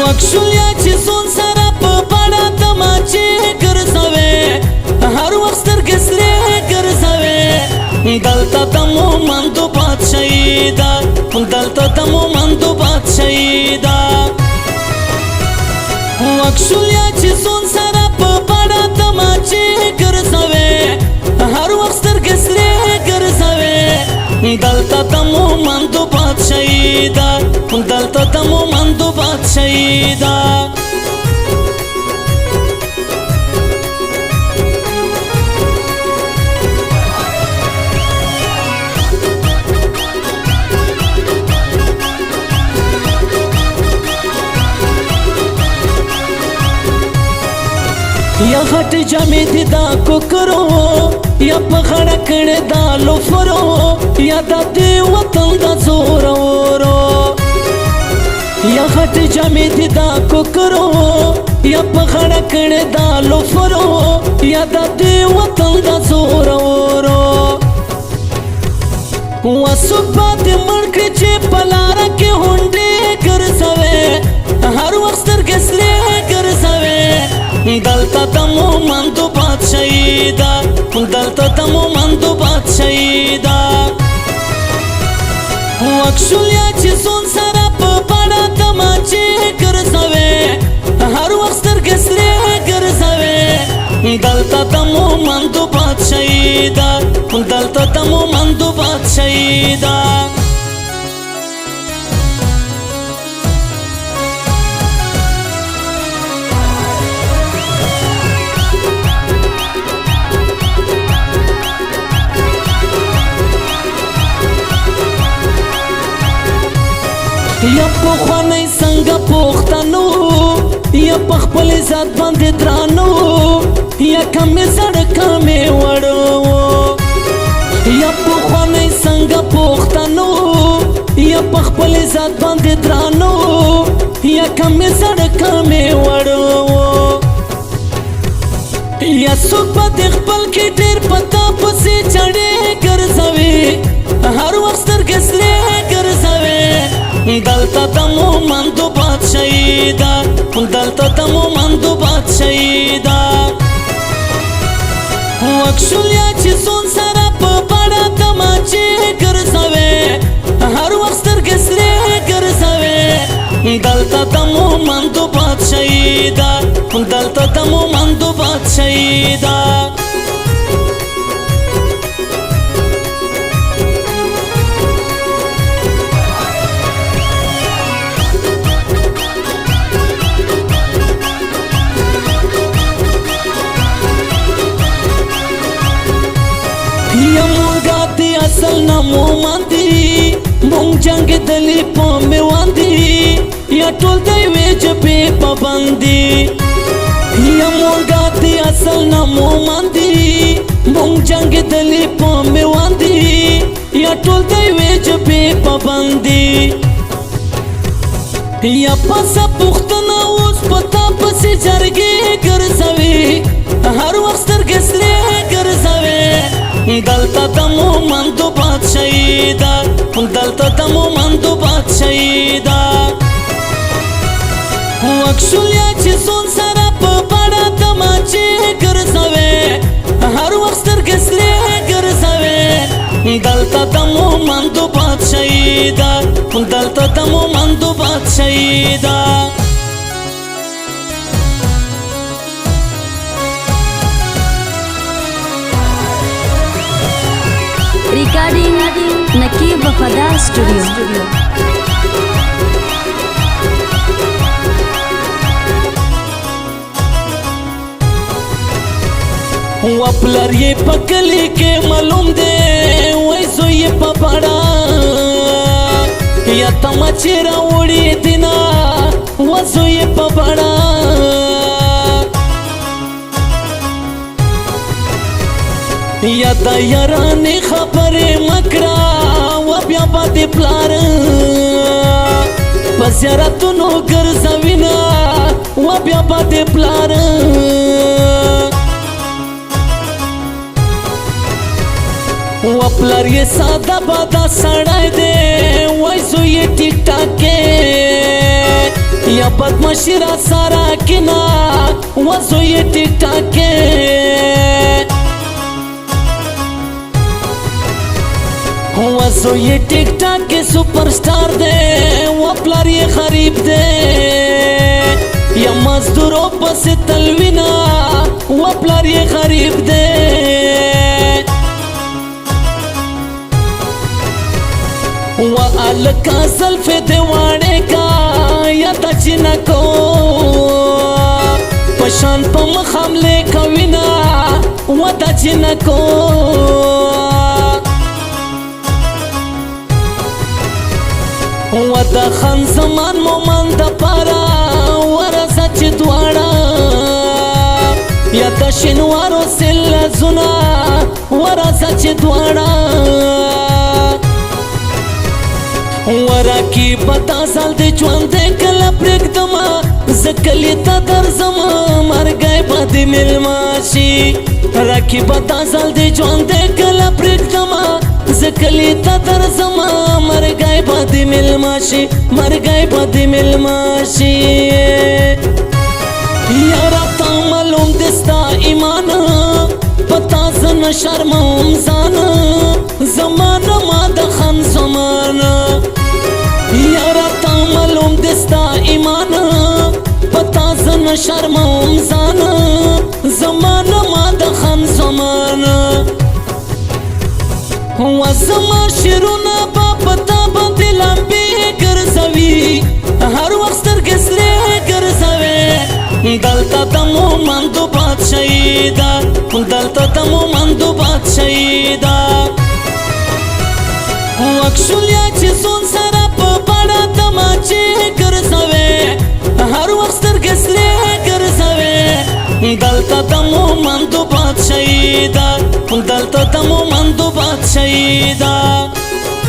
وکشلیا چې زون سره په بڑا تماچې ګرځوي هر وخت سترګې سرې ګرځوي دلته د مومندو بادشاهي ده دلته د مومندو بادشاهي ده وکشلیا چې زون سره په بڑا تماچې ګرځوي هر وخت سترګې سرې ګرځوي دلته د مومندو بادشاهي ده دلته د مومندو بادشاهي ده یا غټ جامې دي دا کوکرو یا په غړه کړه دا لوفرو یا د دې وطن د زورورو یا غټ جامې دي دا کوکرو یا په غړه کړه دا لوفرو یا د دې وطن د زورورو وسوک باندې مړکړي چې په لاره کې هونډې ګرځوي هر وخت سترګې سرې ګرځوي دلته د مومندو بادشاهي ده دلته د مومندو بادشاهي ده وکشلیا چې زون سره په بڑا تماچې ګرځوي هر وخت سترګې سرې ګرځوي دلته د مومندو بادشاهي ده دلته د مومندو بادشاهي ده یا پخوانی څنګه پوښتنو یا په خپل ذات باندې درانو یا کمې زړه کمې وړو یا پخوانی څنګه پوښتنو یا په خپل ذات باندې درانو یا کمې زړه کمې وړو یا څوک په خپل کې ډېر پتا پسې چړې ګرځوي هر وخت سترګې سرې ګرځوي دلته د مومندو بادشاهي ده دلته د مومندو بادشاهي ده وکشلیا چې زون سره په بڑا تماچې ګرځوي هر وخت سترګې سرې ګرځوي دلته د مومندو بادشاهي ده دلته د مومندو بادشاهي ده یا مونږه دې اصل نه مومندي مونږ جنګ دلی په میواندي یا ټول دی وې جبې پابندي یا مونږه دې اصل نه مومندي مونږ جنګ دلی په میواندي یا ټول دی وې جبې پابندي یا پسه پوښتنه اوس پتا پسې جرګې ګرځوي هر وخت سترګې سرې ګرځوي دلته د مومندو بادشاهي ده دلته د مومندو بادشاهي ده وکشلیا چې زون سره په بڑا تماچې ګرځوي هر وخت سترګې سرې ګرځوي دلته د مومندو بادشاهي ده دلته د مومندو بادشاهي ده Recording Nakib Wafadar Studio. وپلر یې پکلی کې معلوم دی وای زوی یې په بڑا یا تماچې راوړي دینا و زوی یې په بڑا یا د یارانې خبرې مکړه و بیا باندې پلار په زیارتونو ګرځوینه و بیا باندې پلار وپلر یې ساده بادا سړی دی وای زوی یې ټیک ټاک کې یا بدمعشی را سارا کنا وزوی ٹک ٹاک کے وزوی ٹک ٹاک کے سپر سٹار دے و پلار یہ خریب دے یا مزدورو پس تلوینا و پلار یہ خریب دے و الکا زلف دیوانے کا یا تا چنکو پشان پا مخاملے کوینا و تا چنکو و دا خان زمان مومن دا پارا ورزا چی دوارا یا دا شنوارو سل زنا ورزا چی دوارا ورا کی بتا سال دی جوان دے کلا پریک دما زکلی تا در زما مرگای با دی ملماشی را کی بتا سال دی جوان دے کلا پریک دما زکلی تا در زما مرگای با دی ملماشی مرگای با دی ملماشی یارا تا معلوم دستا ایمان پتا زن شرمم زانا زمانا ما دخن زمانا یارا تا معلوم دستا ایمان پتا زن شرمم زانا زمانا ما دخن زمانا و زمان شرونا با پتا باندی لامبی گرزوی هر وقت سترگسلی گرزوی دلتا دمو مندو بادشاہی دا دلتا دمو مندو بادشاہی دا وکشولیا چی سون سارا پا بڑا دماچی گرزوی هر وقت سترگسلی گرزوی دلتا دمو مندو بادشاہی دا دلتا دمو مندو بادشاہی دا